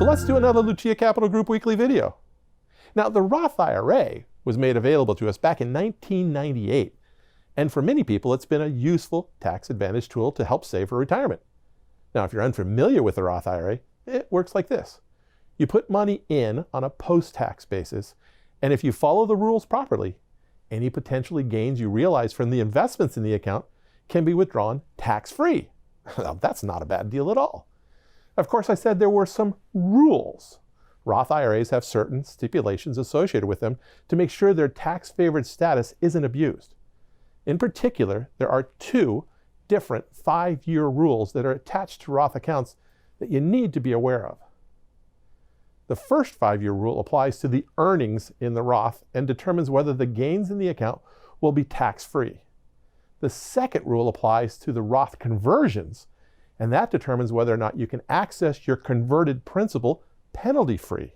So let's do another Lucia Capital Group Weekly video. Now, the Roth IRA was made available to us back in 1998, and for many people it's been a useful tax advantage tool to help save for retirement. Now, if you're unfamiliar with the Roth IRA, it works like this. You put money in on a post-tax basis, and if you follow the rules properly, any potentially gains you realize from the investments in the account can be withdrawn tax-free. Now, that's not a bad deal at all. Of course, I said there were some rules. Roth IRAs have certain stipulations associated with them to make sure their tax-favored status isn't abused. In particular, there are two different 5-year rules that are attached to Roth accounts that you need to be aware of. The first 5-year rule applies to the earnings in the Roth and determines whether the gains in the account will be tax-free. The second rule applies to the Roth conversions, and that determines whether or not you can access your converted principal penalty-free.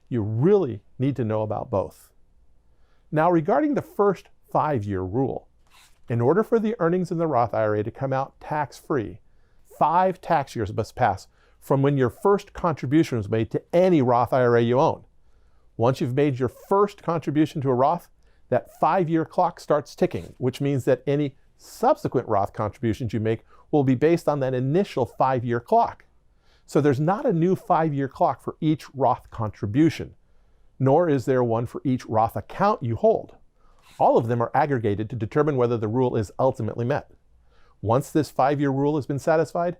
You really need to know about both. Now, regarding the first 5-year rule, in order for the earnings in the Roth IRA to come out tax-free, 5 tax years must pass from when your first contribution was made to any Roth IRA you own. Once you've made your first contribution to a Roth, that 5-year clock starts ticking, which means that any subsequent Roth contributions you make will be based on that initial 5-year clock. So there's not a new 5-year clock for each Roth contribution, nor is there one for each Roth account you hold. All of them are aggregated to determine whether the rule is ultimately met. Once this 5-year rule has been satisfied,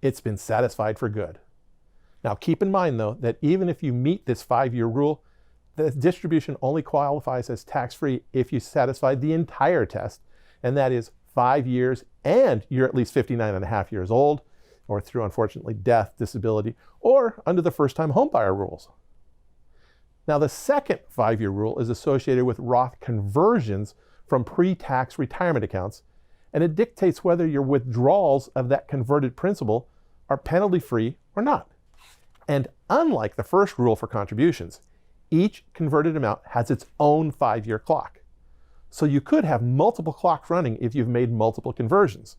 it's been satisfied for good. Now, keep in mind, though, that even if you meet this 5-year rule, the distribution only qualifies as tax-free if you satisfied the entire test, and that is 5 years and you're at least 59.5 years old, or through, unfortunately, death, disability, or under the first-time homebuyer rules. Now, the second 5-year rule is associated with Roth conversions from pre-tax retirement accounts, and it dictates whether your withdrawals of that converted principal are penalty-free or not. And unlike the first rule for contributions, each converted amount has its own 5-year clock. So you could have multiple clocks running if you've made multiple conversions.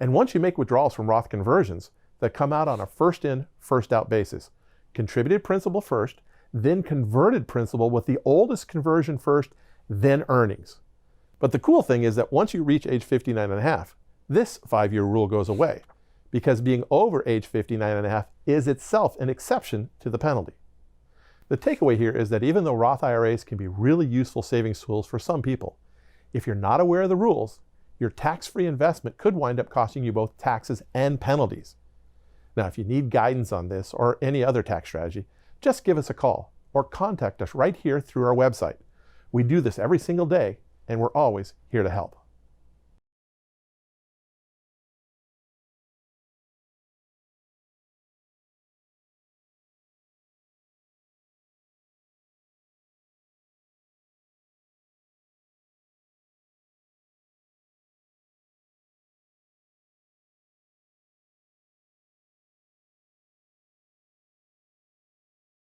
And once you make withdrawals from Roth conversions that come out on a first-in, first-out basis, contributed principal first, then converted principal with the oldest conversion first, then earnings. But the cool thing is that once you reach age 59.5, this 5-year rule goes away, because being over age 59.5 is itself an exception to the penalty. The takeaway here is that even though Roth IRAs can be really useful savings tools for some people, if you're not aware of the rules, your tax-free investment could wind up costing you both taxes and penalties. Now, if you need guidance on this or any other tax strategy, just give us a call or contact us right here through our website. We do this every single day, and we're always here to help.